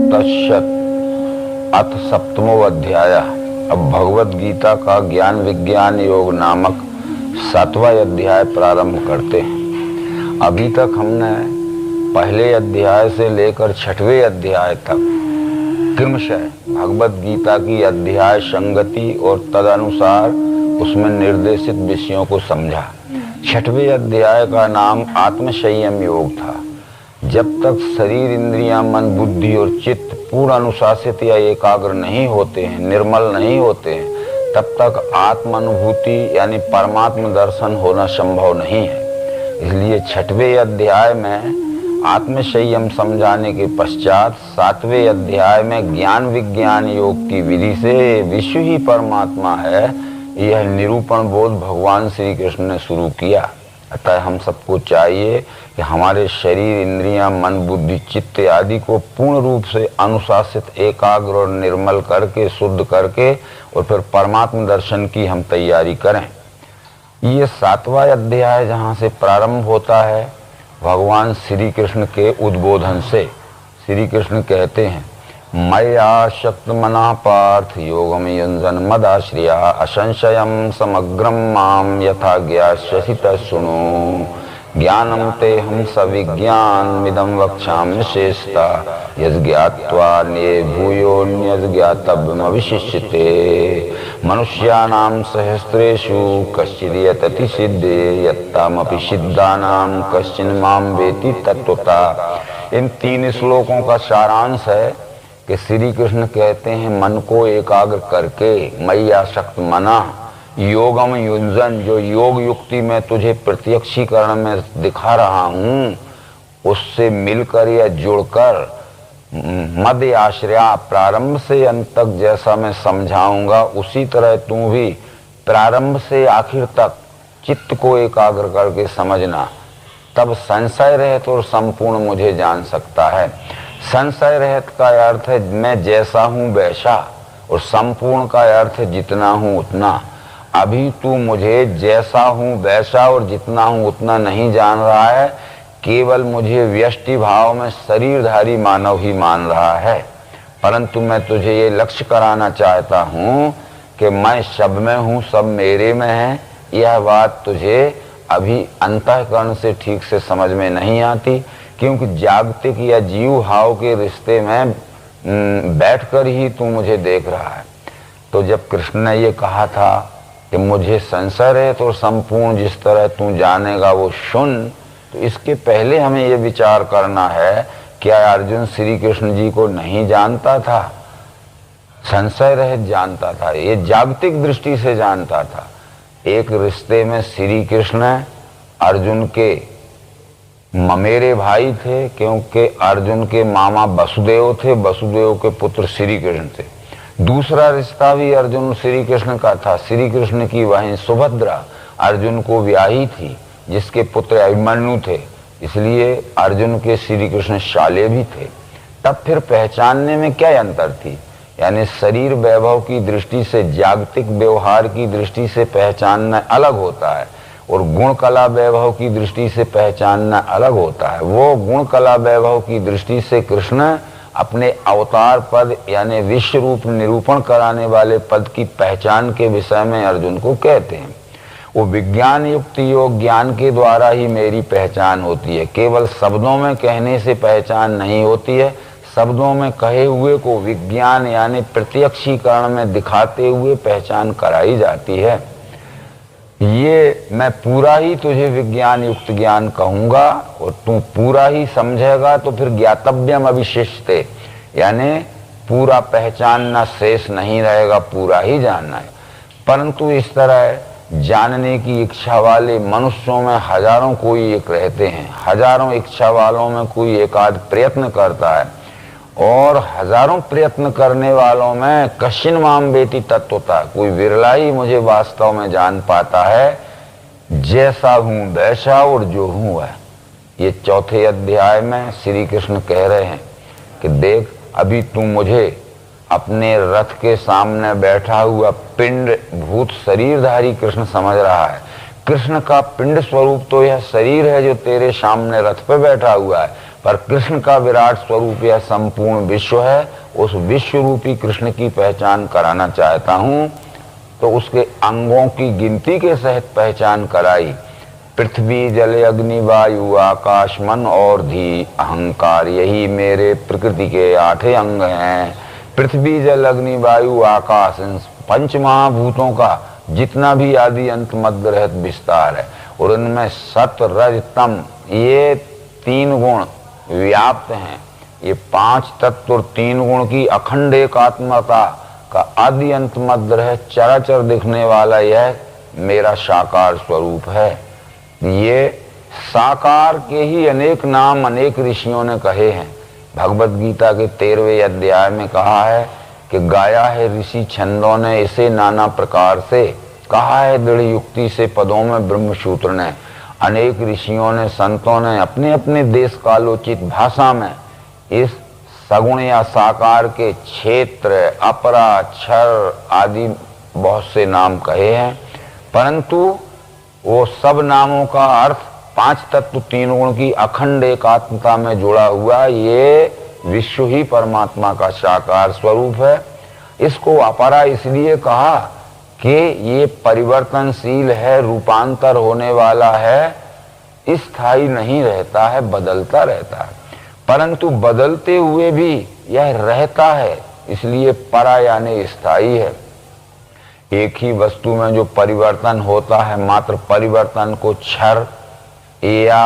तत्सत्। अथ सप्तमो अध्याय। अब भगवत गीता का ज्ञान विज्ञान योग नामक 7वां अध्याय प्रारंभ करते हैं। अभी तक हमने पहले अध्याय से लेकर 6वें अध्याय तक क्रमशः भगवत गीता की अध्याय संगति और तदनुसार उसमें निर्देशित विषयों को समझा। 6वें अध्याय का नाम आत्मसंयम योग था। जब तक शरीर, इंद्रियां, मन, बुद्धि और चित्त पूर्ण अनुशासित या एकाग्र नहीं होते हैं, निर्मल नहीं होते हैं, तब तक आत्मानुभूति यानी परमात्म दर्शन होना संभव नहीं है। इसलिए 6वें अध्याय में आत्मसंयम समझाने के पश्चात 7वें अध्याय में ज्ञान विज्ञान योग की विधि से विश्व ही परमात्मा है, यह निरूपण बोध भगवान श्री कृष्ण ने शुरू किया। अतः हम सबको चाहिए कि हमारे शरीर, इंद्रियां, मन, बुद्धि, चित्त आदि को पूर्ण रूप से अनुशासित, एकाग्र और निर्मल करके, शुद्ध करके और फिर परमात्म दर्शन की हम तैयारी करें। ये 7वां अध्याय जहाँ से प्रारंभ होता है भगवान श्री कृष्ण के उद्बोधन से। श्री कृष्ण कहते हैं, मया शक्त मना पार्थ योगम युञ्जन मदाश्रिया असंशयम समग्रम माम यथा ज्ञास्यसि तच्छृणु ज्ञानम ते हम सविज्ञानमिदं वक्ष्यामि शेषता यज्ञात्वा ने भूयोऽन्यत् ज्ञातव्यमवशिष्यते मनुष्याणां सहस्रेषु कश्चिद् यतति सिद्धे यत्तामपि सिद्धानां कश्चिन् मां वेति तत्त्वतः। इन 3 श्लोकों का सारांश है कि श्री कृष्ण कहते हैं, मन को एकाग्र करके मय्या शक्त मना योगम युञ्जन, जो योग युक्ति में तुझे प्रत्यक्षीकरण में दिखा रहा हूँ उससे मिलकर या जुड़कर मध्य आश्रया, प्रारंभ से अंत तक जैसा मैं समझाऊंगा उसी तरह तू भी प्रारंभ से आखिर तक चित्त को एकाग्र करके समझना, तब संशय रहित और संपूर्ण मुझे जान सकता है। संशय रहित का अर्थ है मैं जैसा हूँ वैसा, और संपूर्ण का अर्थ है जितना हूँ उतना। अभी तू मुझे जैसा हूँ वैसा और जितना हूँ उतना नहीं जान रहा है, केवल मुझे व्यष्टि भाव में शरीरधारी मानव ही मान रहा है। परंतु मैं तुझे ये लक्ष्य कराना चाहता हूँ कि मैं सब में हूँ, सब मेरे में है। यह बात तुझे अभी अंतःकरण से ठीक से समझ में नहीं आती, क्योंकि जागतिक या जीव भाव के रिश्ते में बैठकर ही तू मुझे देख रहा है। तो जब कृष्ण ने ये कहा था कि मुझे संशय है तो संपूर्ण जिस तरह तू जानेगा वो सुन, तो इसके पहले हमें ये विचार करना है, क्या अर्जुन श्री कृष्ण जी को नहीं जानता था? संशय रहित जानता था, ये जागतिक दृष्टि से जानता था। एक रिश्ते में श्री कृष्ण अर्जुन के ममेरे भाई थे, क्योंकि अर्जुन के मामा वसुदेव थे, वसुदेव के पुत्र श्री कृष्ण थे। दूसरा रिश्ता भी अर्जुन श्री कृष्ण का था। श्री कृष्ण की बहन सुभद्रा अर्जुन को ब्याही थी, जिसके पुत्र अभिमन्यु थे, इसलिए अर्जुन के श्री कृष्ण शाले भी थे। तब फिर पहचानने में क्या अंतर थी? यानी शरीर वैभव की दृष्टि से, जागतिक व्यवहार की दृष्टि से पहचानना अलग होता है, और गुण कला वैभव की दृष्टि से पहचानना अलग होता है। वो गुण कला वैभव की दृष्टि से कृष्ण अपने अवतार पद यानी विश्व रूप निरूपण कराने वाले पद की पहचान के विषय में अर्जुन को कहते हैं। वो विज्ञान युक्त योग ज्ञान के द्वारा ही मेरी पहचान होती है, केवल शब्दों में कहने से पहचान नहीं होती है। शब्दों में कहे हुए को विज्ञान यानी प्रत्यक्षीकरण में दिखाते हुए पहचान कराई जाती है। ये मैं पूरा ही तुझे विज्ञान युक्त ज्ञान कहूंगा और तू पूरा ही समझेगा, तो फिर ज्ञातव्यम अविशिष्टे, यानी पूरा पहचानना शेष नहीं रहेगा, पूरा ही जानना है। परंतु इस तरह जानने की इच्छा वाले मनुष्यों में हजारों कोई एक रहते हैं। हजारों इच्छा वालों में कोई एक आध प्रयत्न करता है, और हजारों प्रयत्न करने वालों में कश्चिन माम वेति तत्वतः, कोई विरला ही मुझे वास्तव में जान पाता है, जैसा हूं वैसा और जो हूं वह। ये 4थे अध्याय में श्री कृष्ण कह रहे हैं कि देख, अभी तू मुझे अपने रथ के सामने बैठा हुआ पिंड भूत शरीरधारी कृष्ण समझ रहा है। कृष्ण का पिंड स्वरूप तो यह शरीर है जो तेरे सामने रथ पे बैठा हुआ है, पर कृष्ण का विराट स्वरूप यह संपूर्ण विश्व है। उस विश्व रूपी कृष्ण की पहचान कराना चाहता हूं, तो उसके अंगों की गिनती के सहित पहचान कराई। पृथ्वी जल अग्नि वायु आकाश मन और धी अहंकार, यही मेरे प्रकृति के 8 अंग हैं। पृथ्वी जल अग्नि वायु आकाश, इन 5 महाभूतों का जितना भी आदि अंत मध्य रहत विस्तार है, और इनमें सत रज तम ये 3 गुण व्याप्त हैं। ये 5 तत्व और 3 गुण की अखंड एकात्मता का आदि अंत मध्य रह चराचर दिखने वाला यह मेरा साकार स्वरूप है। ये साकार के ही अनेक नाम अनेक ऋषियों ने कहे हैं। भगवत गीता के 13वें अध्याय में कहा है कि गाया है ऋषि छंदों ने इसे नाना प्रकार से, कहा है दृढ़ युक्ति से पदों में ब्रह्मसूत्र ने। अनेक ऋषियों ने संतों ने अपने अपने देश कालोचित भाषा में इस सगुण या साकार के क्षेत्र अपरा क्षर आदि बहुत से नाम कहे हैं, परंतु वो सब नामों का अर्थ 5 तत्व 3 गुण की अखंड एकात्मता में जुड़ा हुआ ये विश्व ही परमात्मा का साकार स्वरूप है। इसको अपरा इसलिए कहा कि ये परिवर्तनशील है, रूपांतर होने वाला है, स्थायी नहीं रहता है, बदलता रहता है। परंतु बदलते हुए भी यह रहता है, इसलिए परा यानी स्थायी है। एक ही वस्तु में जो परिवर्तन होता है, मात्र परिवर्तन को क्षर या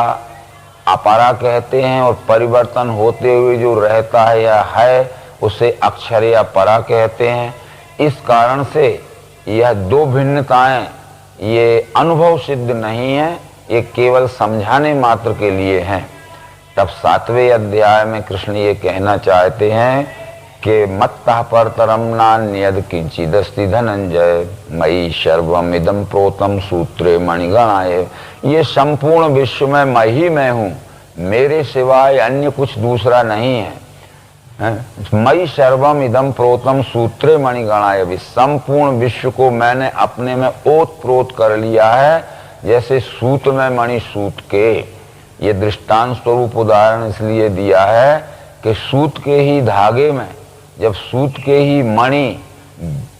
अपरा कहते हैं, और परिवर्तन होते हुए जो रहता है या है उसे अक्षर या परा कहते हैं। इस कारण से यह 2 भिन्नताएं ये अनुभव सिद्ध नहीं है, ये केवल समझाने मात्र के लिए हैं। तब 7वें अध्याय में कृष्ण ये कहना चाहते हैं कि मत्तः परतरम नान्यद किंचिदस्ति धनंजय मयि सर्वम इदं प्रोतम सूत्रे मणिगणाय। ये संपूर्ण विश्व में मैं ही मैं हूँ, मेरे सिवाय अन्य कुछ दूसरा नहीं है। मयि सर्वम इदं प्रोतम सूत्रे मणिगणाय, भी संपूर्ण विश्व को मैंने अपने में ओत प्रोत कर लिया है, जैसे सूत में मणि सूत के। ये दृष्टांत स्वरूप उदाहरण इसलिए दिया है कि सूत के ही धागे में जब सूत के ही मणि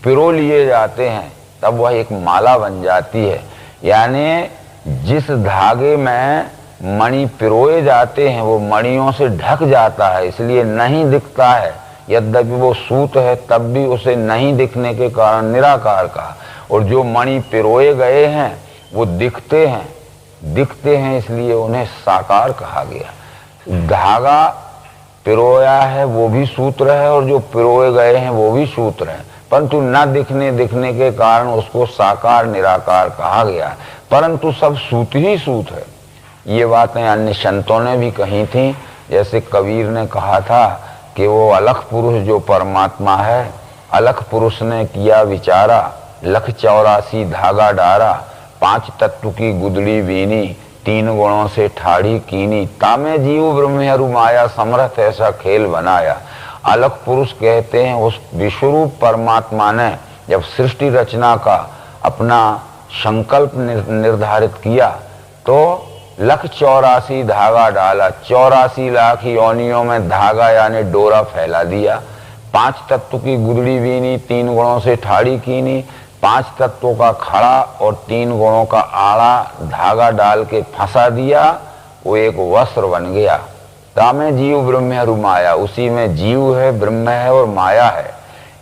पिरो लिए जाते हैं तब वह एक माला बन जाती है। यानी जिस धागे में मणि पिरोए जाते हैं वो मणियों से ढक जाता है, इसलिए नहीं दिखता है। यद्यपि वो सूत है तब भी उसे नहीं दिखने के कारण निराकार कहा। और जो मणि पिरोए गए हैं वो दिखते हैं इसलिए उन्हें साकार कहा गया। धागा पिरोया है वो भी सूत्र है और जो पिरोए गए हैं वो भी सूत्र है, परंतु न दिखने के कारण उसको साकार निराकार कहा गया। परंतु सब सूत ही सूत है। ये बातें अन्य संतों ने भी कही थी। जैसे कबीर ने कहा था कि वो अलख पुरुष जो परमात्मा है, अलख पुरुष ने किया विचारा, लख 84 धागा डारा, 5 तत्व की गुदड़ी बीनी, 3 गुणों से ठाड़ी कीनी, तामे जीव ब्रह्मरु माया समर्थ ऐसा खेल बनाया। अलख पुरुष कहते हैं उस विश्वरूप परमात्मा ने जब सृष्टि रचना का अपना संकल्प निर्धारित किया तो लख 84 धागा डाला, 84 लाख योनियों में धागा यानी डोरा फैला दिया। 5 तत्व की गुदड़ी बीनी, 3 गुणों से ठाड़ी कीनी, 5 तत्वों का खड़ा और 3 गुणों का आड़ा धागा डाल के फंसा दिया, वो एक वस्त्र बन गया। तामे जीव ब्रह्म माया, उसी में जीव है, ब्रह्म है और माया है।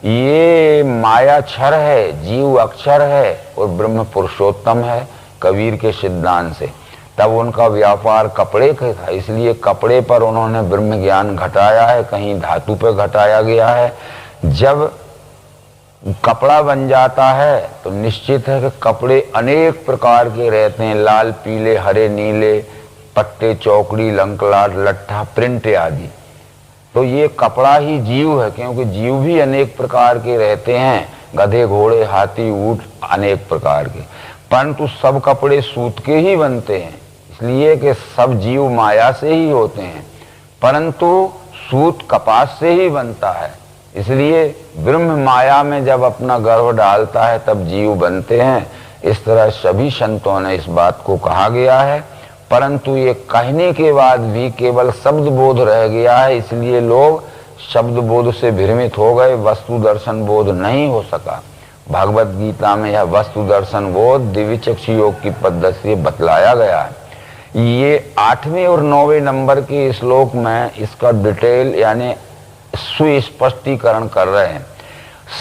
ये माया क्षर है, जीव अक्षर है और ब्रह्म पुरुषोत्तम है कबीर के सिद्धांत से। तब उनका व्यापार कपड़े का था, इसलिए कपड़े पर उन्होंने ब्रह्म ज्ञान घटाया है, कहीं धातु पर घटाया गया है। जब कपड़ा बन जाता है तो निश्चित है कि कपड़े अनेक प्रकार के रहते हैं, लाल पीले हरे नीले, पट्टे चौकड़ी लंकलाट लट्ठा प्रिंट आदि। तो ये कपड़ा ही जीव है, क्योंकि जीव भी अनेक प्रकार के रहते हैं, गधे घोड़े हाथी ऊंट अनेक प्रकार के। परंतु सब कपड़े सूत के ही बनते हैं, इसलिए कि सब जीव माया से ही होते हैं, परंतु सूत कपास से ही बनता है। इसलिए ब्रह्म माया में जब अपना गर्भ डालता है तब जीव बनते हैं। इस तरह सभी संतों ने इस बात को कहा गया है। परंतु ये कहने के बाद भी केवल शब्द बोध रह गया है, इसलिए लोग शब्द बोध से भ्रमित हो गए, वस्तु दर्शन बोध नहीं हो सका। भगवत गीता में यह वस्तु दर्शन बोध दिव्य चक्षु योग की पद्धति से बतलाया गया है। ये 8वें और 9वें नंबर के श्लोक में इसका डिटेल यानी सुस्पष्टीकरण कर रहे हैं।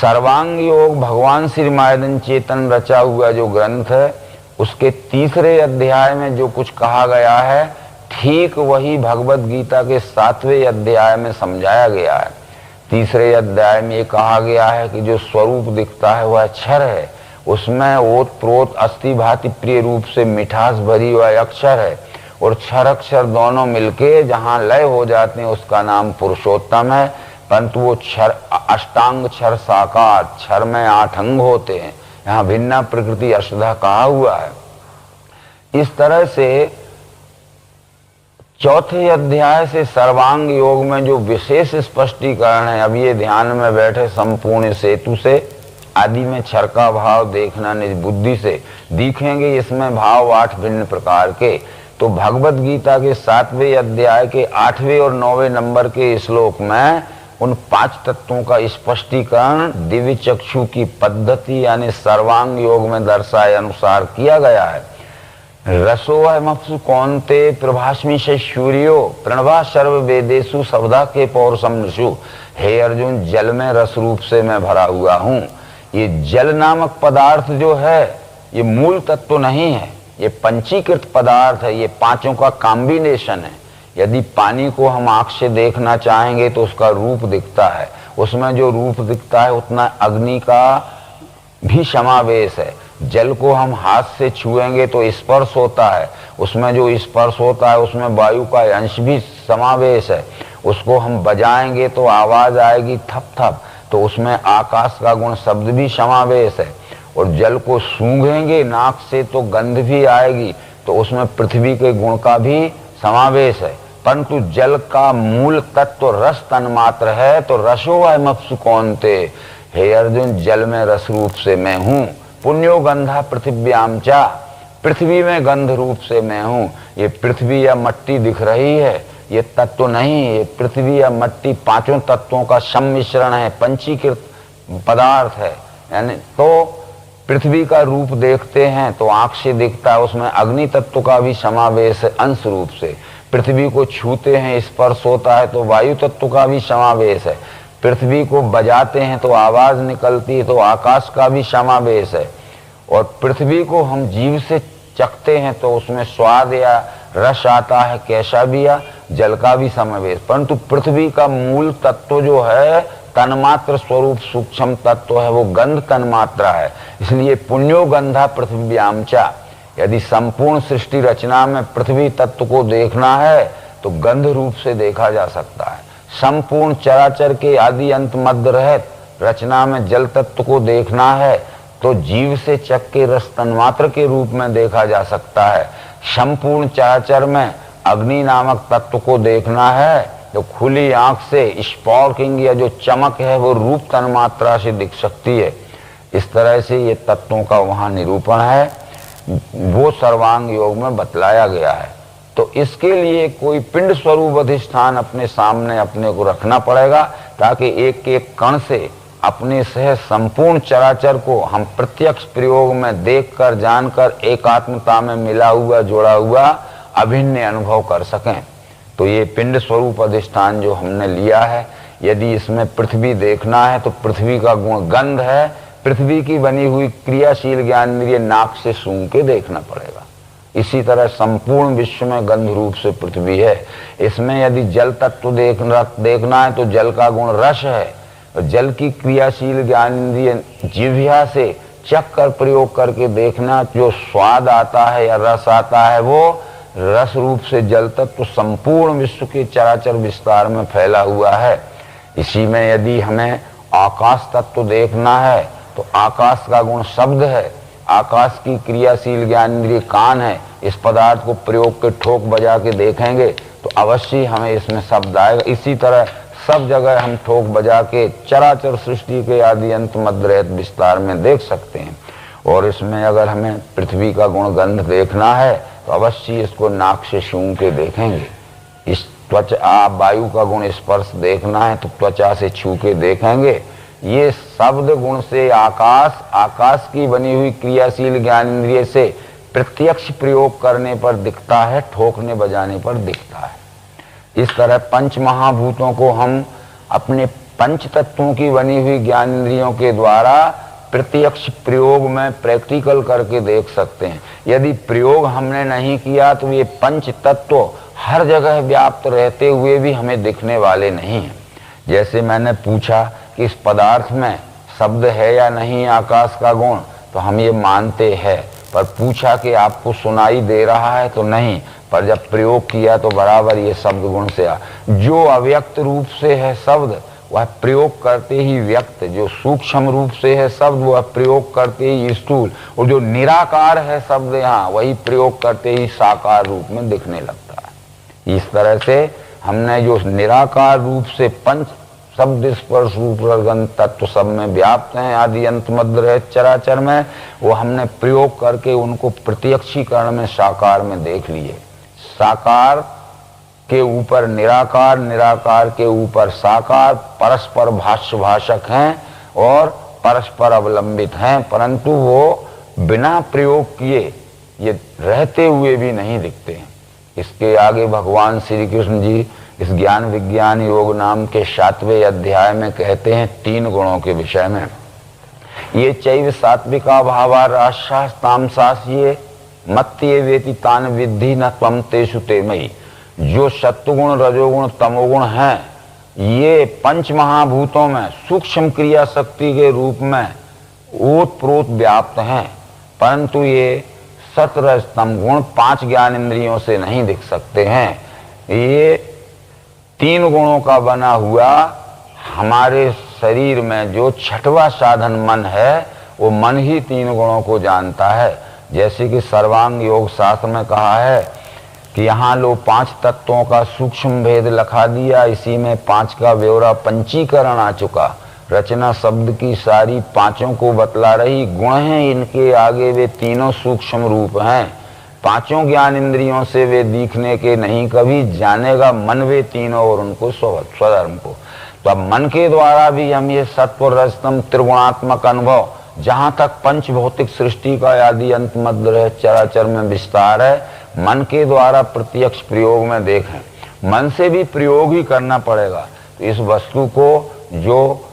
सर्वांग योग भगवान श्री मायदन चेतन रचा हुआ जो ग्रंथ है, उसके 3रे अध्याय में जो कुछ कहा गया है, ठीक वही भगवत गीता के 7वें अध्याय में समझाया गया है। 3रे अध्याय में ये कहा गया है कि जो स्वरूप दिखता है वह क्षर है, उसमें ओत प्रोत अस्थि भांति प्रिय रूप से मिठास भरी वह अक्षर है, और क्षर अक्षर दोनों मिलके जहाँ लय हो जाते हैं उसका नाम पुरुषोत्तम है। परंतु वो क्षर अष्टांग क्षर साकार, क्षर में 8 अंग होते हैं, यहाँ भिन्ना प्रकृति अष्टधा कहा हुआ है। इस तरह से 4थे अध्याय से सर्वांग योग में जो विशेष स्पष्टीकरण है, अब ये ध्यान में बैठे संपूर्ण सेतु से आदि में क्षर का भाव देखना निज बुद्धि से दिखेंगे, इसमें भाव 8 भिन्न प्रकार के। तो भगवत गीता के 7वें अध्याय के 8वें और 9वें नंबर के श्लोक में उन 5 तत्वों का स्पष्टीकरण दिव्य चक्षु की पद्धति यानी सर्वांग योग में दर्शाए अनुसार किया गया है। रसोऽहमप्सु कौन्ते प्रभास्मि सूर्यो प्रणवा सर्व वेदेषु शब्दा के पौरुषम नृषु। हे अर्जुन, जल में रस रूप से मैं भरा हुआ हूँ। ये जल नामक पदार्थ जो है ये मूल तत्व नहीं है, ये पंचीकृत पदार्थ है, ये 5 का कॉम्बिनेशन है। यदि पानी को हम आंख से देखना चाहेंगे तो उसका रूप दिखता है, उसमें जो रूप दिखता है उतना अग्नि का भी समावेश है। जल को हम हाथ से छुएंगे तो स्पर्श होता है, उसमें जो स्पर्श होता है उसमें वायु का अंश भी समावेश है। उसको हम बजाएंगे तो आवाज आएगी थप थप, तो उसमें आकाश का गुण शब्द भी समावेश है। और जल को सूंघेंगे नाक से तो गंध भी आएगी, तो उसमें पृथ्वी के गुण का भी समावेश है। परंतु जल का मूल तत्व रस तन्मात्र है, तो रसोऽहमप्सु कौन्ते, हे अर्जुन, जल में रस रूप से मैं हूँ। पुण्यो गंधा पृथिव्याम चा, पृथ्वी में गंध रूप से मैं हूँ। ये पृथ्वी या मट्टी दिख रही है, ये तत्व नहीं, ये पृथ्वी या मट्टी 5 तत्वों का सम्मिश्रण है, पंचीकृत पदार्थ है। यानी तो पृथ्वी का रूप देखते हैं तो आंख से दिखता है, उसमें अग्नि तत्व का भी समावेश है अंश रूप से। पृथ्वी को छूते हैं स्पर्श होता है तो वायु तत्व का भी समावेश है। पृथ्वी को बजाते हैं तो आवाज निकलती है तो आकाश का भी समावेश है। और पृथ्वी को हम जीभ से चखते हैं तो उसमें स्वाद या रस आता है, कैसा भी या जल का भी समावेश। परंतु पृथ्वी का मूल तत्व जो है तन्मात्र स्वरूप सूक्ष्म तत्व है, वो गंध तन्मात्रा है। इसलिए पुण्यो गंधा पृथ्व्याम चा, यदि संपूर्ण सृष्टि रचना में पृथ्वी तत्व को देखना है तो गंध रूप से देखा जा सकता है। संपूर्ण चराचर के आदि अंत मध्य रहित रचना में जल तत्व को देखना है तो जीव से चख के रस तन्मात्र के रूप में देखा जा सकता है। संपूर्ण चराचर में अग्नि नामक तत्व को देखना है तो खुली आंख से स्पार्किंग या जो चमक है वो रूप तन्मात्रा से दिख सकती है। इस तरह से ये तत्वों का वहाँ निरूपण है, वो सर्वांग योग में बतलाया गया है। तो इसके लिए कोई पिंड स्वरूप अधिष्ठान अपने सामने अपने को रखना पड़ेगा, ताकि एक एक कण से अपने से संपूर्ण चराचर को हम प्रत्यक्ष प्रयोग में देखकर जानकर एकात्मता में मिला हुआ जुड़ा हुआ अभिन्न अनुभव कर सकें। तो ये पिंड स्वरूप अधिष्ठान जो हमने लिया है, यदि इसमें पृथ्वी देखना है तो पृथ्वी का गुण गंध है, पृथ्वी की बनी हुई क्रियाशील ज्ञानेंद्रिय नाक से सूंघ के देखना पड़ेगा। इसी तरह संपूर्ण विश्व में गंध रूप से पृथ्वी है। इसमें यदि जल तत्व देखना है तो जल का गुण रस है, जल की क्रियाशील ज्ञानेंद्रिय जिह्वा से चख कर प्रयोग करके देखना, जो स्वाद आता है या रस आता है वो रस रूप से जल तत्व संपूर्ण विश्व के चराचर विस्तार में फैला हुआ है। इसी में यदि हमें आकाश तत्व देखना है तो आकाश का गुण शब्द है, आकाश की क्रियाशील ज्ञानेंद्रिय कान है। इस पदार्थ को प्रयोग के ठोक बजा के देखेंगे तो अवश्य हमें इसमें शब्द आएगा। इसी तरह सब जगह हम ठोक बजा के चराचर सृष्टि के आदि अंत मध्य रहित विस्तार में देख सकते हैं। और इसमें अगर हमें पृथ्वी का गुण गंध देखना है तो तो अवश्य इसको नाक से सूंघ के देखेंगे। इस त्वचा, वायु का गुण स्पर्श देखना है तो त्वचा से छू के देखेंगे। ये शब्द गुण से आकाश, आकाश की बनी हुई क्रियाशील ज्ञान इंद्रिय से प्रत्यक्ष प्रयोग करने पर दिखता है, ठोकने बजाने पर दिखता है। इस तरह पंच महाभूतों को हम अपने पंच तत्वों की बनी हुई ज्ञान इंद्रियों के द्वारा प्रत्यक्ष प्रयोग में प्रैक्टिकल करके देख सकते हैं। यदि प्रयोग हमने नहीं किया तो ये पंच तत्व हर जगह व्याप्त रहते हुए भी हमें दिखने वाले नहीं हैं। जैसे मैंने पूछा कि इस पदार्थ में शब्द है या नहीं आकाश का गुण, तो हम ये मानते हैं, पर पूछा कि आपको सुनाई दे रहा है तो नहीं, पर जब प्रयोग किया तो बराबर ये शब्द गुण से आ। जो अव्यक्त रूप से है शब्द वह प्रयोग करते ही व्यक्त, जो सूक्ष्म रूप से है शब्द वह प्रयोग करते ही स्थूल, और जो निराकार है शब्द यहाँ वही प्रयोग करते ही साकार रूप में दिखने लगता है। इस तरह से हमने जो निराकार रूप से पंच शब्द स्पर्श रूप रसगंध तत्व सब में व्याप्त हैं, आदि अंत मध्य रहित चराचर में, वो हमने प्रयोग करके उनको प्रत्यक्षीकरण में साकार में देख लिए। साकार के ऊपर निराकार, निराकार के ऊपर साकार परस्पर भाष्य भाषक हैं और परस्पर अवलंबित हैं, परंतु वो बिना प्रयोग किए ये रहते हुए भी नहीं दिखते हैं। इसके आगे भगवान श्री कृष्ण जी इस ज्ञान विज्ञान योग नाम के 7वें अध्याय में कहते हैं 3 गुणों के विषय में। ये चैव सात्विका भावा राजसास तामसास ये मत्ये वेति तान विद्धि न त्वं तेषु ते मयि। जो सत्वगुण, रजोगुण, तमोगुण हैं, ये पंच महाभूतों में सूक्ष्म क्रिया शक्ति के रूप में ओतप्रोत व्याप्त हैं, परंतु ये सत्वरज तम गुण 5 ज्ञान इंद्रियों से नहीं दिख सकते हैं। ये 3 गुणों का बना हुआ हमारे शरीर में जो 6वां साधन मन है, वो मन ही 3 गुणों को जानता है। जैसे कि सर्वांग योग शास्त्र में कहा है कि यहाँ लो 5 तत्वों का सूक्ष्म भेद लखा दिया, इसी में 5 का ब्यौरा पंचीकरण आ चुका। रचना शब्द की सारी 5 को बतला रही, गुण हैं इनके आगे वे तीनों सूक्ष्म रूप हैं। 5 ज्ञान इंद्रियों से वे दिखने के नहीं, कभी जानेगा मन वे तीनों और उनको स्वधर्म को। तो अब मन के द्वारा भी हम ये सत्व रजतम त्रिगुणात्मक अनुभव, जहाँ तक पंच भौतिक सृष्टि का आदि अंत मध्य रह चराचर में विस्तार है, मन के द्वारा प्रत्यक्ष प्रयोग में देखें। मन से भी प्रयोग ही करना पड़ेगा। तो इस वस्तु को जो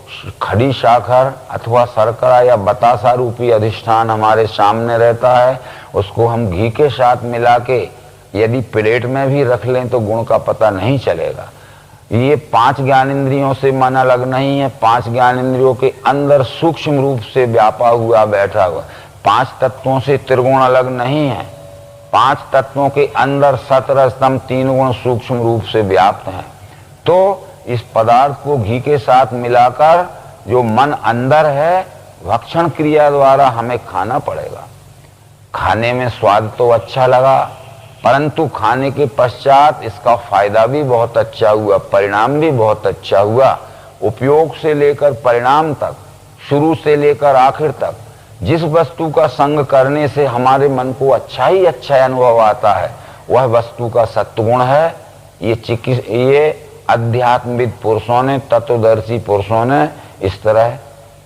खड़ी साखर अथवा शर्करा या बतासा रूपी अधिष्ठान हमारे सामने रहता है, उसको हम घी के साथ मिला के यदि प्लेट में भी रख लें तो गुण का पता नहीं चलेगा। ये 5 ज्ञान इंद्रियों से मन अलग नहीं है। 5 ज्ञान इंद्रियों के अंदर सूक्ष्म रूप से व्यापा हुआ बैठा हुआ। 5 तत्वों से त्रिगुण अलग नहीं है। 5 तत्वों के अंदर सतरस्तम 3 गुण सूक्ष्म रूप से व्याप्त हैं। तो इस पदार्थ को घी के साथ मिलाकर जो मन अंदर है, भक्षण क्रिया द्वारा हमें खाना पड़ेगा। खाने में स्वाद तो अच्छा लगा, परंतु खाने के पश्चात इसका फायदा भी बहुत अच्छा हुआ, परिणाम भी बहुत अच्छा हुआ। उपयोग से लेकर परिणाम तक, शुरू से लेकर आखिर तक, जिस वस्तु का संग करने से हमारे मन को अच्छा ही अच्छा अनुभव आता है, वह वस्तु का सत्वगुण है। ये अध्यात्मविद पुरुषों ने, तत्वदर्शी पुरुषों ने इस तरह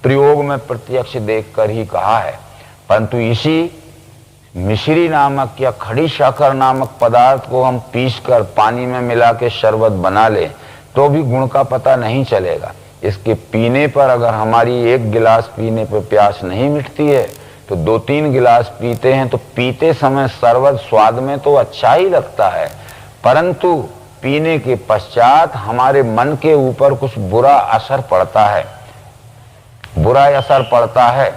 प्रयोग में प्रत्यक्ष देखकर ही कहा है। परंतु इसी मिश्री नामक या खड़ी शक्कर नामक पदार्थ को हम पीसकर पानी में मिला के शरबत बना ले तो भी गुण का पता नहीं चलेगा। इसके पीने पर अगर हमारी 1 गिलास पीने पर प्यास नहीं मिटती है तो 2-3 गिलास पीते हैं, तो पीते समय शरबत स्वाद में तो अच्छा ही लगता है, परंतु पीने के पश्चात हमारे मन के ऊपर कुछ बुरा असर पड़ता है। बुरा असर पड़ता है,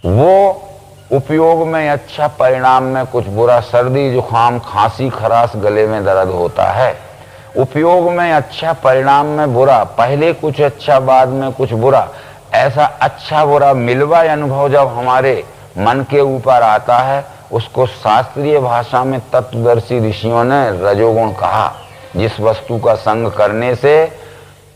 वो उपयोग में अच्छा, परिणाम में कुछ बुरा। सर्दी जुकाम खांसी खराश गले में दर्द होता है। उपयोग में अच्छा, परिणाम में बुरा। पहले कुछ अच्छा, बाद में कुछ बुरा। ऐसा अच्छा बुरा मिलवा अनुभव जब हमारे मन के ऊपर आता है, उसको शास्त्रीय भाषा में तत्वदर्शी ऋषियों ने रजोगुण कहा। जिस वस्तु का संग करने से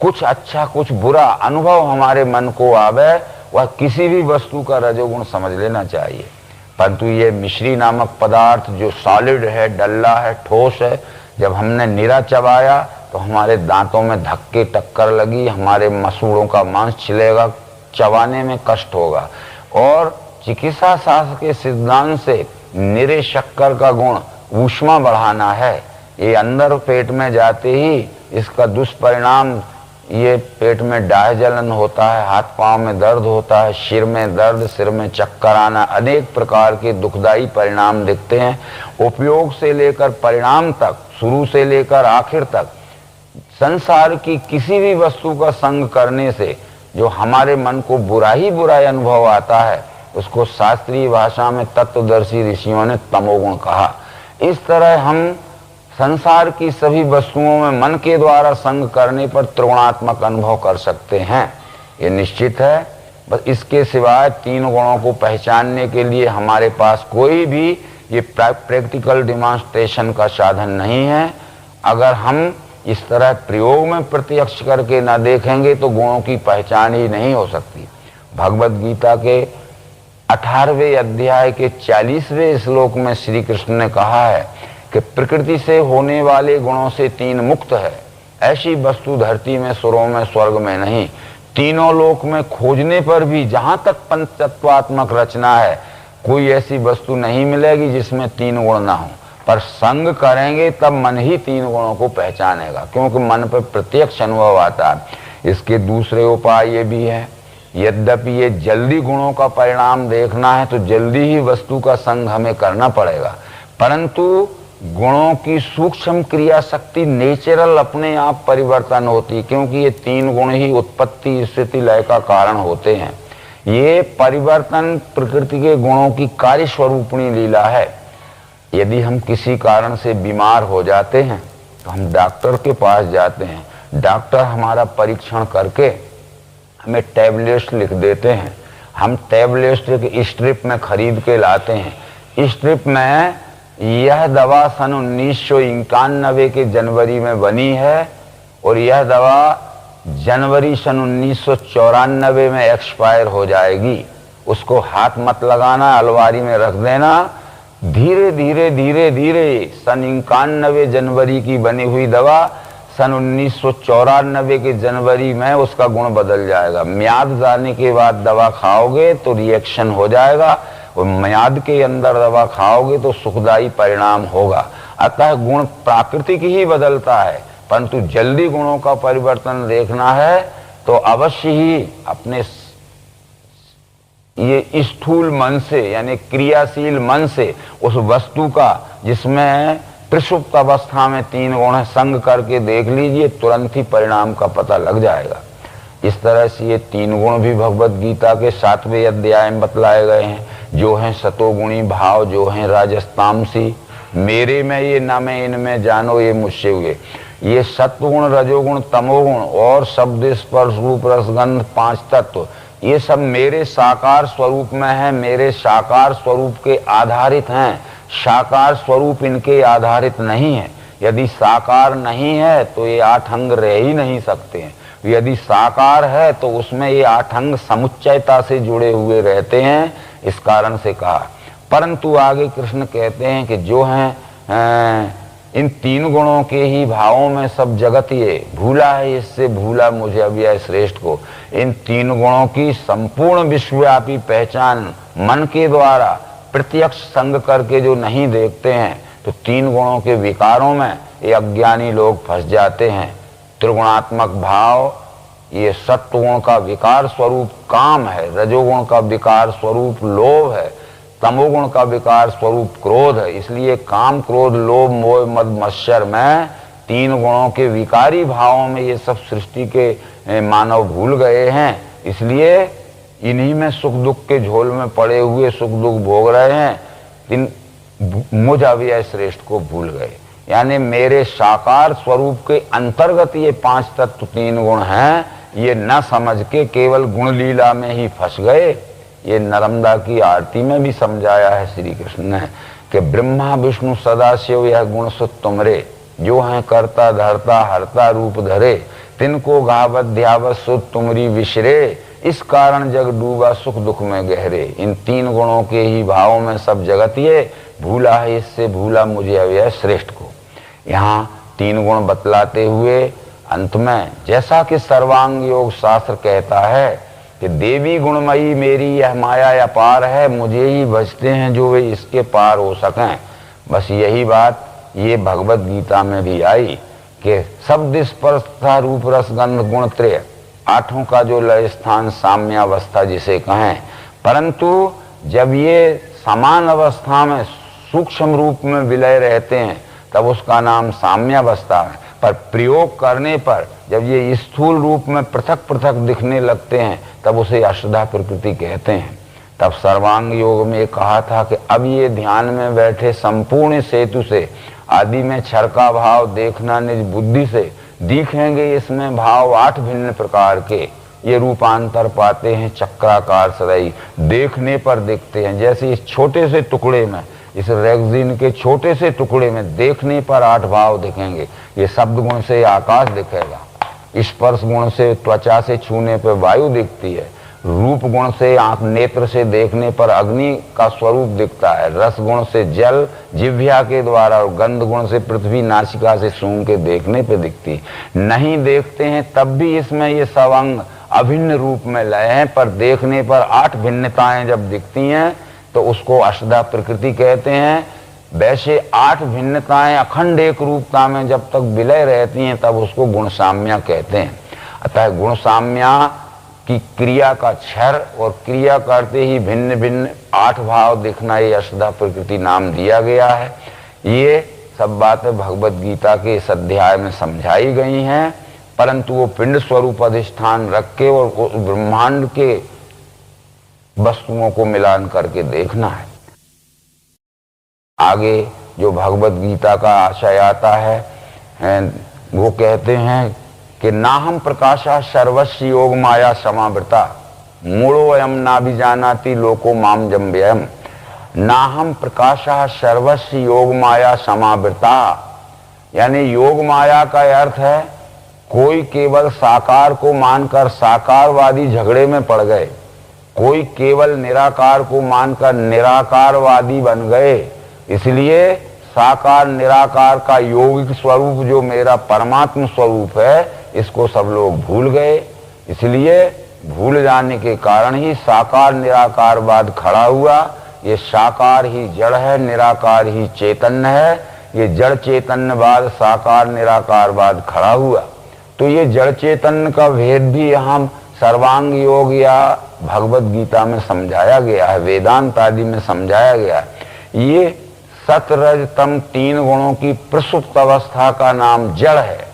कुछ अच्छा कुछ बुरा अनुभव हमारे मन को आवे, वह किसी भी वस्तु का रजोगुण समझ लेना चाहिए। परंतु ये मिश्री नामक पदार्थ जो सॉलिड है, डल्ला है, ठोस है, जब हमने निरा चबाया तो हमारे दांतों में धक्के टक्कर लगी, हमारे मसूड़ों का मांस छिलेगा, चबाने में कष्ट होगा। और चिकित्सा शास्त्र के सिद्धांत से निरे शक्कर का गुण ऊष्मा बढ़ाना है। ये अंदर पेट में जाते ही इसका दुष्परिणाम, ये पेट में डाह जलन होता है, हाथ पांव में दर्द होता है, सिर में दर्द, सिर में चक्कर आना, अनेक प्रकार के दुखदाई परिणाम दिखते हैं। उपयोग से लेकर परिणाम तक, शुरू से लेकर आखिर तक, संसार की किसी भी वस्तु का संग करने से जो हमारे मन को बुरा ही बुरा अनुभव आता है, उसको शास्त्रीय भाषा में तत्वदर्शी ऋषियों ने तमोगुण कहा। इस तरह हम संसार की सभी वस्तुओं में मन के द्वारा संग करने पर त्रिगुणात्मक अनुभव कर सकते हैं, ये निश्चित है। बस इसके सिवाय तीन गुणों को पहचानने के लिए हमारे पास कोई भी ये प्रैक्टिकल डिमॉन्स्ट्रेशन का साधन नहीं है। अगर हम इस तरह प्रयोग में प्रत्यक्ष करके न देखेंगे तो गुणों की पहचान ही नहीं हो सकती। भगवत गीता के 18वें अध्याय के 40वें श्लोक में श्री कृष्ण ने कहा है कि प्रकृति से होने वाले गुणों से तीन मुक्त है। ऐसी वस्तु धरती में, सुरों में, स्वर्ग में नहीं, तीनों लोक में खोजने पर भी जहां तक पंचतत्वात्मक रचना है, कोई ऐसी वस्तु नहीं मिलेगी जिसमें तीन गुण ना हो। पर संग करेंगे तब मन ही तीन गुणों को पहचानेगा, क्योंकि मन पर प्रत्यक्ष अनुभव आता है। इसके दूसरे उपाय ये भी है, यद्यपि ये जल्दी गुणों का परिणाम देखना है तो जल्दी ही वस्तु का संग हमें करना पड़ेगा, परंतु गुणों की सूक्ष्म क्रिया शक्ति नेचुरल अपने आप परिवर्तन होती, क्योंकि ये तीन गुण ही उत्पत्ति, स्थिति, लय का कारण होते हैं। ये परिवर्तन प्रकृति के गुणों की कार्य स्वरूपणी लीला है। यदि हम किसी कारण से बीमार हो जाते हैं तो हम डॉक्टर के पास जाते हैं। डॉक्टर हमारा परीक्षण करके हमें टैबलेट्स लिख देते हैं। हम टैबलेट्स एक स्ट्रिप में खरीद के लाते हैं। स्ट्रिप में यह दवा सन 1991 के जनवरी में बनी है और यह दवा जनवरी सन 1994 में एक्सपायर हो जाएगी। उसको हाथ मत लगाना, अलमारी में रख देना। धीरे धीरे धीरे धीरे सन 91 जनवरी की बनी हुई दवा सन 1994 के जनवरी में उसका गुण बदल जाएगा। म्याद जाने के बाद दवा खाओगे तो रिएक्शन हो जाएगा और म्याद के अंदर दवा खाओगे तो सुखदायी परिणाम होगा। अतः गुण प्राकृतिक ही बदलता है, परंतु जल्दी गुणों का परिवर्तन देखना है तो अवश्य ही अपने ये स्थूल मन से, यानी क्रियाशील मन से उस वस्तु का जिसमें प्रसुप्त अवस्था में तीन गुण संग करके देख लीजिए, तुरंत ही परिणाम का पता लग जाएगा। इस तरह से ये तीन गुण भी भगवत गीता के 7वें अध्याय में बतलाए गए हैं, जो हैं सतोगुणी भाव, जो हैं राजस्तामसी। मेरे में ये न मैं इनमें, जानो ये मुझसे हुए। ये सत्वगुण, रजोगुण, तमोगुण और शब्द, स्पर्श, रूप, रसगंध, 5 तत्व, ये सब मेरे साकार स्वरूप में है, मेरे साकार स्वरूप के आधारित हैं। साकार स्वरूप इनके आधारित नहीं है। यदि साकार नहीं है तो ये 8 अंग रह ही नहीं सकते हैं। यदि साकार है तो उसमें ये 8 अंग समुच्चयता से जुड़े हुए रहते हैं, इस कारण से कहा। परंतु आगे कृष्ण कहते हैं कि जो हैं इन तीन गुणों के ही भावों में सब जगत ये भूला है, इससे भूला मुझे अव्यय श्रेष्ठ को। इन तीन गुणों की संपूर्ण विश्वव्यापी पहचान मन के द्वारा प्रत्यक्ष संग करके जो नहीं देखते हैं, तो तीन गुणों के विकारों में ये अज्ञानी लोग फंस जाते हैं। त्रिगुणात्मक भाव, ये सत्वगुण का विकार स्वरूप काम है, रजोगुण का विकार स्वरूप लोभ है, तमोगुण का विकार स्वरूप क्रोध है। इसलिए काम, क्रोध, लोभ, मोह, मद, मत्सर में तीन गुणों के विकारी भावों में ये सब सृष्टि के मानव भूल गए हैं। इसलिए इन्हीं में सुख दुख के झोल में पड़े हुए सुख दुख भोग रहे हैं। इन मुझ अव्यय श्रेष्ठ को भूल गए, यानी मेरे साकार स्वरूप के अंतर्गत ये 5 तत्व तीन गुण हैं, ये न समझ के केवल गुण लीला में ही फंस गए। ये नर्मदा की आरती में भी समझाया है श्री कृष्ण ने कि ब्रह्मा विष्णु सदाशिव यह गुण सुत तुमरे, जो हैं करता धरता हरता रूप धरे, तिनको गावत ध्यावत सुत तुमरी विश्रे। इस कारण जग डूबा सुख दुख में गहरे। इन तीन गुणों के ही भावों में सब जगत ये भूला है, इससे भूला मुझे अव्यय श्रेष्ठ को। यहाँ तीन गुण बतलाते हुए अंत में जैसा कि सर्वांग योग शास्त्र कहता है कि देवी गुणमयी मेरी यह माया अपार है, मुझे ही भजते हैं जो वे इसके पार हो सकें। बस यही बात ये भगवत गीता में भी आई कि शब्द स्पर्श तथा रूप रस गंध गुण त्रय, आठों का जो लय स्थान साम्यावस्था जिसे कहें, परंतु जब ये समान अवस्था में सूक्ष्म रूप में विलय रहते हैं तब उसका नाम साम्यावस्था है। पर प्रयोग करने पर जब ये स्थूल रूप में पृथक पृथक दिखने लगते हैं तब उसे अष्टधा प्रकृति कहते हैं। तब सर्वांग योग में कहा था कि अब ये ध्यान में बैठे संपूर्ण सेतु से आदि में क्षर का भाव देखना निज बुद्धि से दिखेंगे। इसमें भाव 8 भिन्न प्रकार के ये रूपांतर पाते हैं, चक्राकार सदैव देखने पर दिखते हैं। जैसे इस छोटे से टुकड़े में, इस रेगजीन के छोटे से टुकड़े में देखने पर 8 भाव दिखेंगे। ये शब्द गुण से आकाश दिखेगा, स्पर्श गुण से त्वचा से छूने पर वायु दिखती है, रूप गुण से आंख नेत्र से देखने पर अग्नि का स्वरूप दिखता है, रस गुण से जल जिह्वा के द्वारा, और गंध गुण से पृथ्वी नासिका से सूंघ के देखने पे दिखती। नहीं देखते हैं तब भी इसमें ये सब अंग अभिन्न रूप में लय हैं, पर देखने पर 8 भिन्नताएं जब दिखती हैं तो उसको अष्टधा प्रकृति कहते हैं। वैसे 8 भिन्नताएं अखंड एक रूपता में जब तक विलय रहती हैं तब उसको गुण साम्या कहते हैं। अतः गुण साम्या की क्रिया का क्षर और क्रिया करते ही भिन्न भिन्न 8 भाव दिखना, ये अष्टधा प्रकृति नाम दिया गया है। ये सब बातें भगवत गीता के इस अध्याय में समझाई गई हैं, परंतु वो पिंड स्वरूप अधिष्ठान रख के और उस ब्रह्मांड के वस्तुओं को मिलान करके देखना है। आगे जो भगवत गीता का आशय आता है वो कहते हैं कि नाहम प्रकाशा सर्वस्व योग माया समावृता मूढ़ो अयम नाभिजानाति लोको माम जम्भयम। नाहम प्रकाशा सर्वस्व योग माया समावृता, यानी योग माया का अर्थ है कोई केवल साकार को मानकर साकारवादी झगड़े में पड़ गए, कोई केवल निराकार को मानकर निराकारवादी बन गए। इसलिए साकार निराकार का यौगिक स्वरूप जो मेरा परमात्म स्वरूप है इसको सब लोग भूल गए। इसलिए भूल जाने के कारण ही साकार निराकारवाद खड़ा हुआ। ये साकार ही जड़ है, निराकार ही चैतन्य है। ये जड़ चैतन्यवाद साकार निराकारवाद खड़ा हुआ। तो ये जड़ चैतन्य का भेद भी यहाँ सर्वांग योग या भगवत गीता में समझाया गया है, वेदांत आदि में समझाया गया है। ये सत रज तम 3 गुणों की प्रसुप्त अवस्था का नाम जड़ है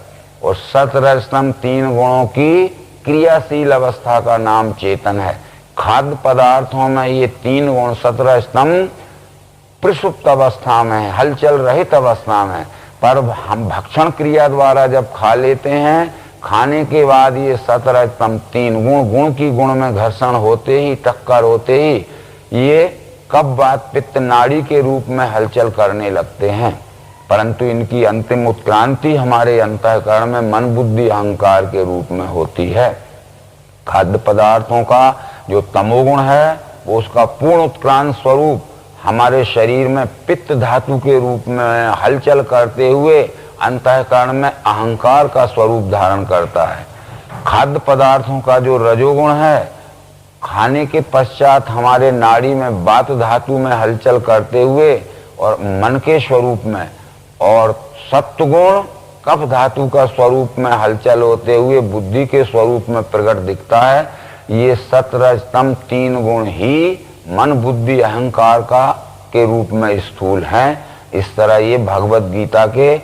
और सत रज तम 3 गुणों की क्रियाशील अवस्था का नाम चेतन है। खाद्य पदार्थों में ये 3 गुण सत रज तम प्रसुप्त अवस्था में, हलचल रहित अवस्था में, पर हम भक्षण क्रिया द्वारा जब खा लेते हैं, खाने के बाद ये सत रज तम 3 गुण की गुण में घर्षण होते ही, टक्कर होते ही ये कब बात पित्त नाड़ी के रूप में हलचल करने लगते हैं। परंतु इनकी अंतिम उत्क्रांति हमारे अंतःकरण में मन बुद्धि अहंकार के रूप में होती है। खाद्य पदार्थों का जो तमोगुण है वो उसका पूर्ण उत्क्रांत स्वरूप हमारे शरीर में पित्त धातु के रूप में हलचल करते हुए अंतःकरण में अहंकार का स्वरूप धारण करता है। खाद्य पदार्थों का जो रजोगुण है खाने के पश्चात हमारे नाड़ी में वात धातु में हलचल करते हुए और मन के स्वरूप में, और सत्वगुण कफ धातु का स्वरूप में हलचल होते हुए बुद्धि के स्वरूप में प्रकट दिखता है। ये सत रज तम 3 गुण ही मन बुद्धि अहंकार का के रूप में स्थूल हैं। इस तरह ये भगवत गीता के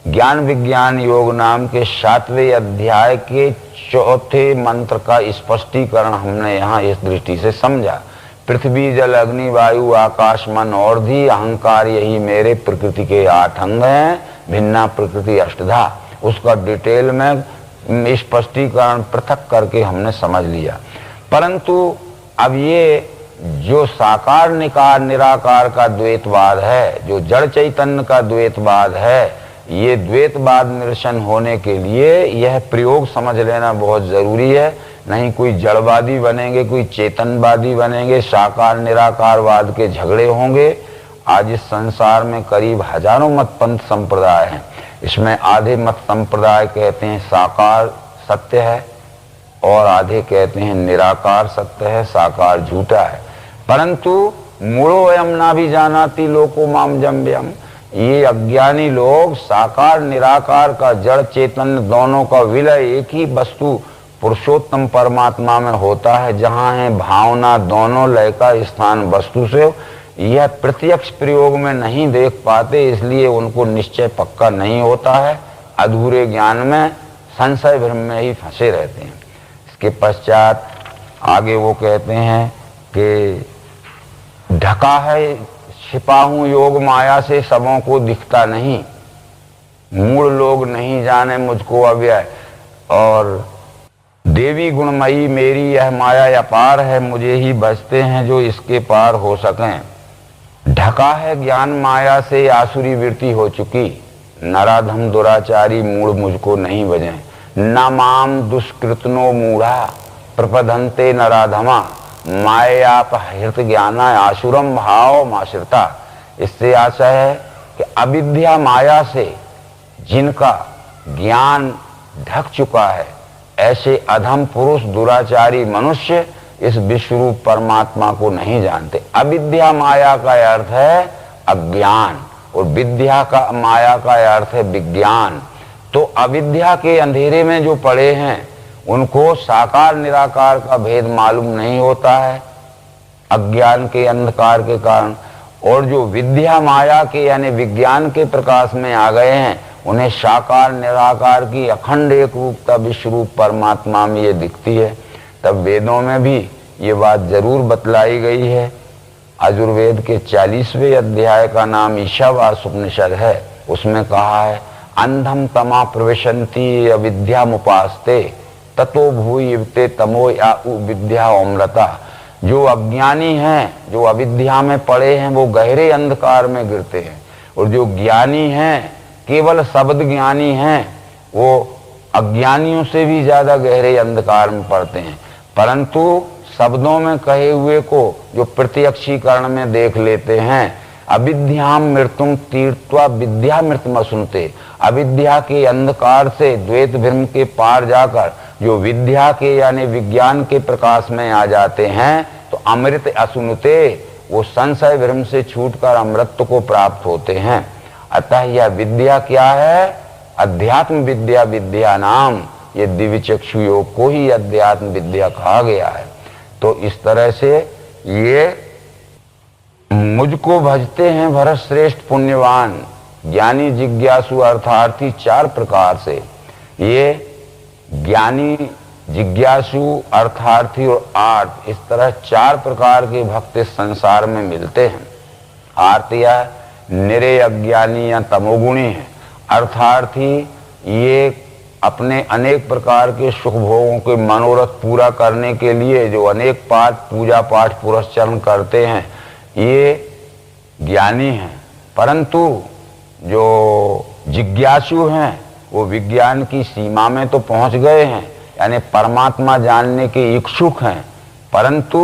ज्ञान विज्ञान योग नाम के 7वें अध्याय के 4थे मंत्र का स्पष्टीकरण हमने यहाँ इस दृष्टि से समझा। पृथ्वी जल अग्नि वायु आकाश मन और धी अहंकार यही मेरे प्रकृति के 8 अंग हैं, भिन्ना प्रकृति अष्टधा। उसका डिटेल में स्पष्टीकरण पृथक करके हमने समझ लिया। परंतु अब ये जो साकार निकार निराकार का द्वैतवाद है, जो जड़ चैतन्य का द्वैतवाद है, ये द्वैतवाद निरसन होने के लिए यह प्रयोग समझ लेना बहुत जरूरी है नहीं कोई जड़वादी बनेंगे, कोई चेतनवादी बनेंगे, साकार निराकारवाद के झगड़े होंगे। आज इस संसार में करीब हजारों मत पंथ संप्रदाय हैं। इसमें आधे मत संप्रदाय कहते हैं साकार सत्य है और आधे कहते हैं निराकार सत्य है, साकार झूठा है। परंतु मूढ़ो अयम ना भी जानाति लोको माम जम्यम, ये अज्ञानी लोग साकार निराकार का जड़ चेतन दोनों का विलय एक ही वस्तु पुरुषोत्तम परमात्मा में होता है, जहाँ है भावना दोनों लय का स्थान वस्तु से, यह प्रत्यक्ष प्रयोग में नहीं देख पाते, इसलिए उनको निश्चय पक्का नहीं होता है। अधूरे ज्ञान में संशय भ्रम में ही फंसे रहते हैं। इसके पश्चात आगे वो कहते हैं कि ढका है छिपा हूं योग माया से, सबों को दिखता नहीं, मूढ़ लोग नहीं जाने मुझको अव्यय, और देवी गुणमयी मेरी यह माया अपार है, मुझे ही बचते हैं जो इसके पार हो सकें। ढका है ज्ञान माया से आसुरी वृत्ति हो चुकी, नराधम दुराचारी मूढ़ मुझको नहीं बजे। न माम दुष्कृतनो मूढ़ा प्रपदन्ते नराधमा, मायाप हृत ज्ञाना आसुरम भाव माश्रिता। इससे आशा है कि अविद्या माया से जिनका ज्ञान ढक चुका है, ऐसे अधम पुरुष दुराचारी मनुष्य इस विश्वरूप परमात्मा को नहीं जानते। अविद्या माया का अर्थ है अज्ञान और विद्या का माया का अर्थ है विज्ञान। तो अविद्या के अंधेरे में जो पड़े हैं उनको साकार निराकार का भेद मालूम नहीं होता है अज्ञान के अंधकार के कारण, और जो विद्या माया के यानी विज्ञान के प्रकाश में आ गए हैं उन्हें साकार निराकार की अखंड एक रूपता विश्वरूप परमात्मा में ये दिखती है। तब वेदों में भी ये बात जरूर बतलाई गई है। आयुर्वेद के 40वें अध्याय का नाम ईशावास उपनिषद है। उसमें कहा है अंधम तमा प्रविशन्ति अविद्यामुपास्ते ततो भूयिवते तमो या विद्या अमृता। जो अज्ञानी हैं, जो अविद्या में पड़े हैं, वो गहरे अंधकार में गिरते हैं, और जो ज्ञानी हैं, केवल शब्द ज्ञानी हैं, वो अज्ञानियों से भी ज्यादा गहरे अंधकार में पड़ते हैं। परंतु शब्दों में कहे हुए को जो प्रत्यक्षीकरण में देख लेते हैं, अविद्याम मृत्युम तीर्थवा विद्या मृत्यु सुनते, अविद्या के अंधकार से द्वैत भ्रम के पार जाकर जो विद्या के यानी विज्ञान के प्रकाश में आ जाते हैं, तो अमृत असुनते, वो संशय भ्रम से छूटकर अमृत को प्राप्त होते हैं। अतः यह विद्या क्या है? अध्यात्म विद्या, विद्या नाम, ये दिव्य चक्षु योग को ही अध्यात्म विद्या कहा गया है। तो इस तरह से ये मुझको भजते हैं भरत श्रेष्ठ पुण्यवान, ज्ञानी जिज्ञासु अर्थार्थी, 4 प्रकार से। ये ज्ञानी जिज्ञासु अर्थार्थी और आर्थ, इस तरह 4 प्रकार के भक्त इस संसार में मिलते हैं। आर्थ या निरे अज्ञानी या तमोगुणी है। अर्थार्थी ये अपने अनेक प्रकार के सुख भोगों के मनोरथ पूरा करने के लिए जो अनेक पाठ पूजा पाठ पुरस्चरण करते हैं, ये ज्ञानी हैं। परंतु जो जिज्ञासु हैं वो विज्ञान की सीमा में तो पहुंच गए हैं, यानी परमात्मा जानने के इच्छुक हैं, परंतु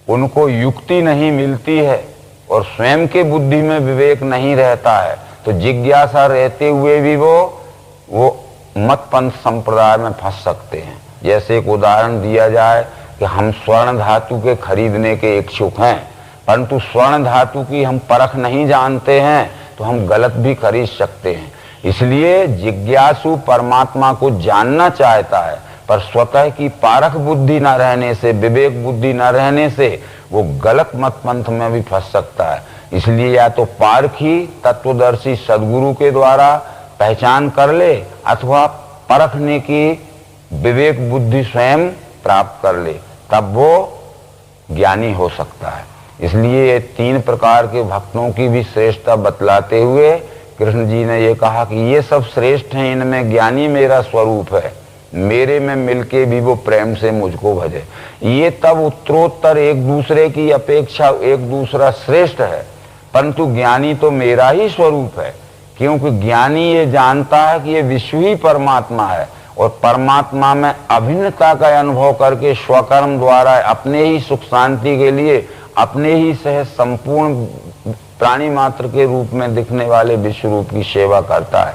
उनको युक्ति नहीं मिलती है और स्वयं के बुद्धि में विवेक नहीं रहता है। तो जिज्ञासा रहते हुए भी वो मत पंथ संप्रदाय में फंस सकते हैं। जैसे एक उदाहरण दिया जाए कि हम स्वर्ण धातु के खरीदने के इच्छुक हैं, परंतु स्वर्ण धातु की हम परख नहीं जानते हैं, तो हम गलत भी खरीद सकते हैं। इसलिए जिज्ञासु परमात्मा को जानना चाहता है, पर स्वतः की पारख बुद्धि न रहने से, विवेक बुद्धि न रहने से वो गलत मत पंथ में भी फंस सकता है। इसलिए या तो पारखी तत्वदर्शी सदगुरु के द्वारा पहचान कर ले, अथवा परखने की विवेक बुद्धि स्वयं प्राप्त कर ले, तब वो ज्ञानी हो सकता है। इसलिए ये 3 प्रकार के भक्तों की भी श्रेष्ठता बतलाते हुए कृष्ण जी ने ये कहा कि ये सब श्रेष्ठ हैं, इनमें ज्ञानी मेरा स्वरूप है, मेरे में मिलके भी वो प्रेम से मुझको भजे। ये तब उत्तरोत्तर एक दूसरे की अपेक्षा एक दूसरा श्रेष्ठ है, परंतु ज्ञानी तो मेरा ही स्वरूप है, क्योंकि ज्ञानी ये जानता है कि ये विश्व ही परमात्मा है और परमात्मा में अभिन्नता का अनुभव करके स्वकर्म द्वारा अपने ही सुख शांति के लिए अपने ही सहज संपूर्ण प्राणी मात्र के रूप में दिखने वाले विश्व रूप की सेवा करता है।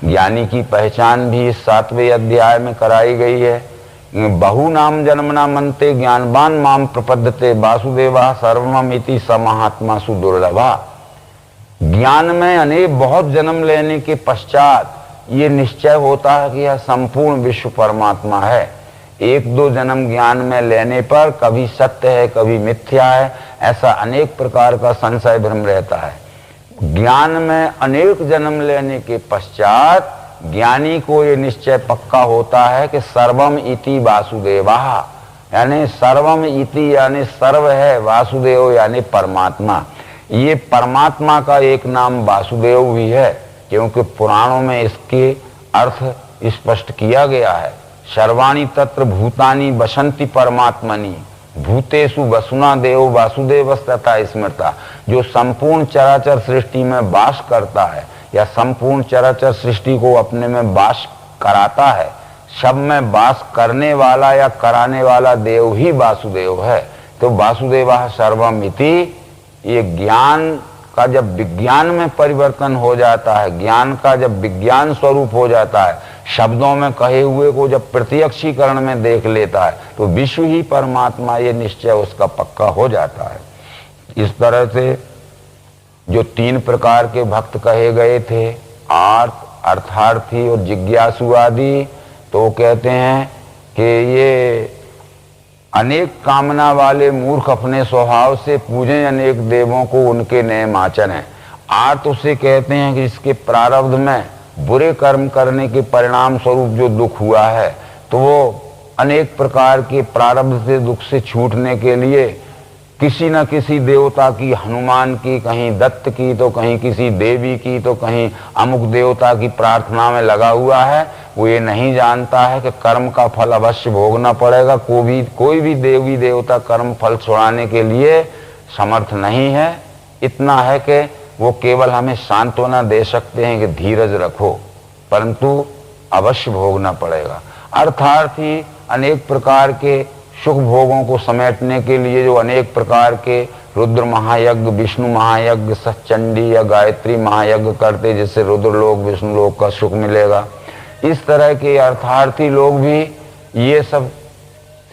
ज्ञानी की पहचान भी इस 7वें अध्याय में कराई गई है। बहु नाम जन्मना मनते ज्ञानवान माम प्रपद्यते वासुदेवा सर्वमम इति स महात्मा सुदुर्लभा। ज्ञान में अनेक बहुत जन्म लेने के पश्चात ये निश्चय होता है कि यह संपूर्ण विश्व परमात्मा है। एक दो जन्म ज्ञान में लेने पर कभी सत्य है कभी मिथ्या है, ऐसा अनेक प्रकार का संशय भ्रम रहता है। ज्ञान में अनेक जन्म लेने के पश्चात ज्ञानी को ये निश्चय पक्का होता है कि सर्वम इति वासुदेवा, यानी सर्वम इति यानी सर्व है, वासुदेव यानी परमात्मा। ये परमात्मा का एक नाम वासुदेव भी है, क्योंकि पुराणों में इसके अर्थ स्पष्ट किया गया है। सर्वाणि तत्र भूतानि वसन्ति परमात्मनि भूतेषु वसुना देव वासुदेवस्तथा स्मृता। जो संपूर्ण चराचर सृष्टि में वास करता है या संपूर्ण चराचर सृष्टि को अपने में वास कराता है, सब में वास करने वाला या कराने वाला देव ही वासुदेव है। तो वासुदेवा सर्वमिति, ये ज्ञान का जब विज्ञान में परिवर्तन हो जाता है, ज्ञान का जब विज्ञान स्वरूप हो जाता है, शब्दों में कहे हुए को जब प्रत्यक्षीकरण में देख लेता है, तो विश्व ही परमात्मा, ये निश्चय उसका पक्का हो जाता है। इस तरह से जो 3 प्रकार के भक्त कहे गए थे, आर्त, अर्थार्थी और जिज्ञासु आदि, तो कहते हैं कि ये अनेक कामना वाले मूर्ख अपने स्वभाव से पूजें अनेक देवों को, उनके नियम आचरण है। आर्त उसे कहते हैं कि इसके प्रारब्ध में बुरे कर्म करने के परिणाम स्वरूप जो दुख हुआ है, तो वो अनेक प्रकार के प्रारब्ध से दुख से छूटने के लिए किसी न किसी देवता की, हनुमान की, कहीं दत्त की, तो कहीं किसी देवी की, तो कहीं अमुक देवता की प्रार्थना में लगा हुआ है। वो ये नहीं जानता है कि कर्म का फल अवश्य भोगना पड़ेगा। कोई भी देवी देवता कर्म फल छुड़ाने के लिए समर्थ नहीं है। इतना है कि वो केवल हमें सांत्वना दे सकते हैं कि धीरज रखो, परंतु अवश्य भोगना पड़ेगा। अर्थार्थी अनेक प्रकार के सुख भोगों को समेटने के लिए जो अनेक प्रकार के रुद्र महायज्ञ, विष्णु महायज्ञ, सच्चंडी या गायत्री महायज्ञ करते, जिससे रुद्र लोक विष्णु लोक का सुख मिलेगा। इस तरह के अर्थार्थी लोग भी ये सब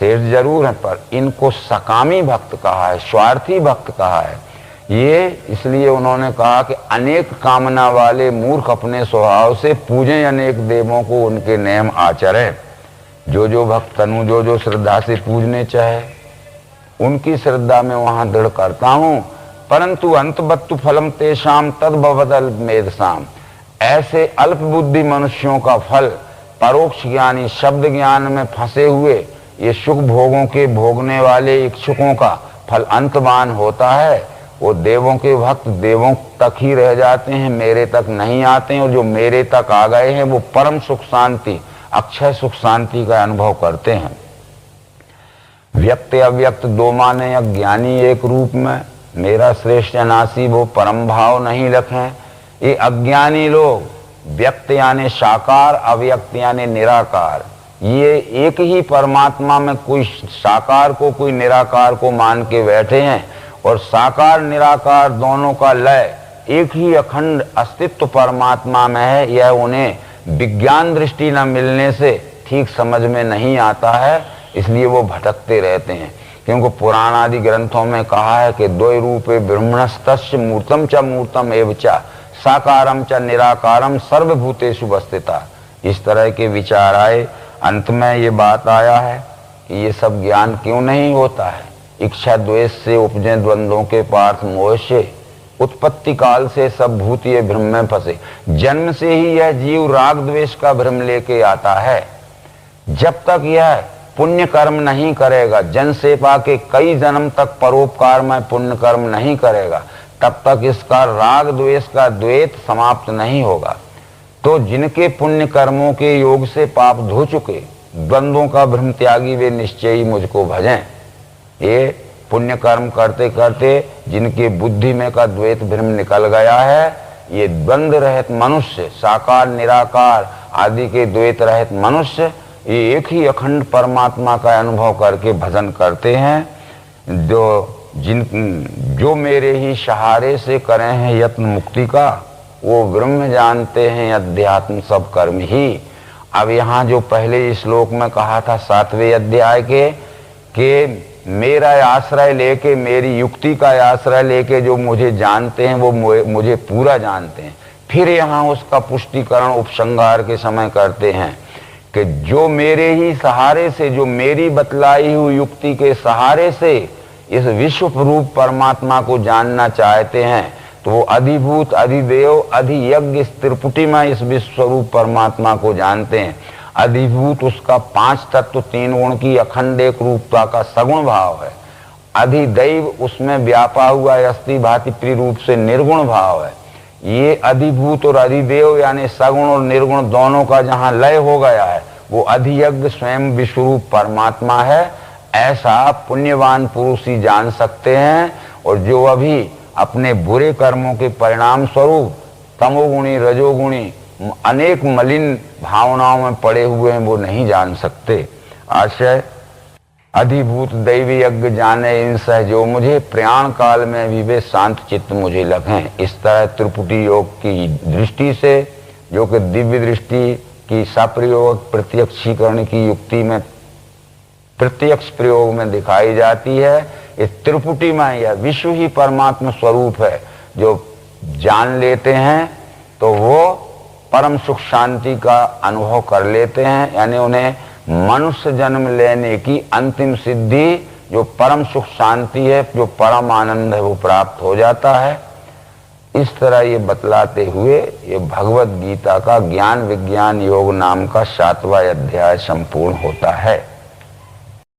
शेष जरूर हैं, पर इनको सकामी भक्त कहा है, स्वार्थी भक्त कहा है। ये इसलिए उन्होंने कहा कि अनेक कामना वाले मूर्ख अपने स्वभाव से पूजें अनेक देवों को, उनके नियम आचरें। जो भक्त तनु जो श्रद्धा से पूजने चाहे, उनकी श्रद्धा में वहां दृढ़ करता हूं, परंतु अंतबत्तु फलम तेषाम तद्भवदल मेधसाम। ऐसे अल्प बुद्धि मनुष्यों का फल परोक्ष ज्ञानी शब्द ज्ञान में फंसे हुए ये सुख भोगों के भोगने वाले इच्छुकों का फल अंतवान होता है। वो देवों के भक्त देवों तक ही रह जाते हैं, मेरे तक नहीं आते हैं, और जो मेरे तक आ गए हैं वो परम सुख शांति, अक्षय सुख शांति का अनुभव करते हैं। व्यक्त अव्यक्त दो माने, अज्ञानी एक रूप में, मेरा श्रेष्ठ अनासी वो परम भाव नहीं रखें। ये अज्ञानी लोग व्यक्त यानी साकार, अव्यक्त यानी निराकार, ये एक ही परमात्मा में कोई साकार को कोई निराकार को मान के बैठे हैं, और साकार निराकार दोनों का लय एक ही अखंड अस्तित्व परमात्मा में है। यह उन्हें विज्ञान दृष्टि न मिलने से ठीक समझ में नहीं आता है, इसलिए वो भटकते रहते हैं। क्योंकि पुराण आदि ग्रंथों में कहा है कि द्वय रूपे ब्रह्मणस्तस्य मूर्तम च मूर्तम एव च साकारम च निराकारम सर्वभूतेषु वस्थिता। इस तरह के विचार आए, अंत में ये बात आया है कि ये सब ज्ञान क्यों नहीं होता है। इच्छा द्वेष से उपजे द्वंद्वों के पार्थ मोह से, उत्पत्ति काल से सब भूत ये भ्रम में फंसे। जन्म से ही यह जीव राग द्वेष का भ्रम लेके आता है। जब तक यह पुण्य कर्म नहीं करेगा, जन सेवा के कई जन्म तक परोपकार में पुण्य कर्म नहीं करेगा, तब तक इसका राग द्वेष का द्वैत समाप्त नहीं होगा। तो जिनके पुण्य कर्मों के योग से पाप धो चुके, द्वंद्वों का भ्रम त्यागी, वे निश्चय ही मुझको भजें। ये पुण्य कर्म करते करते जिनके बुद्धि में का द्वैत भ्रम निकल गया है, ये द्वंद्व रहित मनुष्य, साकार निराकार आदि के द्वैत रहित मनुष्य, ये एक ही अखंड परमात्मा का अनुभव करके भजन करते हैं। जो मेरे ही सहारे से करे हैं यत्न मुक्ति का, वो ब्रह्म जानते हैं अध्यात्म सब कर्म ही। अब यहाँ जो पहले श्लोक में कहा था 7वें अध्याय के मेरा आश्रय लेके, मेरी युक्ति का आश्रय लेके जो मुझे जानते हैं वो मुझे पूरा जानते हैं। फिर यहाँ उसका पुष्टिकरण उपसंहार के समय करते हैं कि जो मेरे ही सहारे से, जो मेरी बतलाई हुई युक्ति के सहारे से इस विश्व रूप परमात्मा को जानना चाहते हैं, तो वो अधिभूत, अधिदेव, अधियज्ञ इस त्रिपुटी में इस विश्व रूप परमात्मा को जानते हैं। अधिभूत उसका 5 तत्व 3 गुण की अखंड एक रूपता का सगुण भाव है। अधिदैव उसमें व्यापा हुआ अस्थि भांति प्रिय से निर्गुण भाव है। ये अधिभूत और अधिदेव यानी सगुण और निर्गुण दोनों का जहाँ लय हो गया है, वो अधियज्ञ स्वयं विश्वरूप परमात्मा है। ऐसा पुण्यवान पुरुष ही जान सकते हैं। और जो अभी अपने बुरे कर्मों के परिणाम स्वरूप तमोगुणी, रजोगुणी, अनेक मलिन भावनाओं में पड़े हुए हैं, वो नहीं जान सकते। आशय अधिभूत दैवी यज्ञ जाने इन सहजो मुझे, प्रयाण काल में भी वे शांत चित्त मुझे लगे। इस तरह त्रिपुटी योग की दृष्टि से, जो कि दिव्य दृष्टि की सप्रयोग प्रत्यक्षीकरण की युक्ति में प्रत्यक्ष प्रयोग में दिखाई जाती है, इस त्रिपुटी में यह विश्व ही परमात्मा स्वरूप है। जो जान लेते हैं तो वो परम सुख शांति का अनुभव कर लेते हैं, यानी उन्हें मनुष्य जन्म लेने की अंतिम सिद्धि, जो परम सुख शांति है, जो परम आनंद है, वो प्राप्त हो जाता है। इस तरह ये बतलाते हुए ये भगवत गीता का ज्ञान विज्ञान योग नाम का 7वां अध्याय संपूर्ण होता है।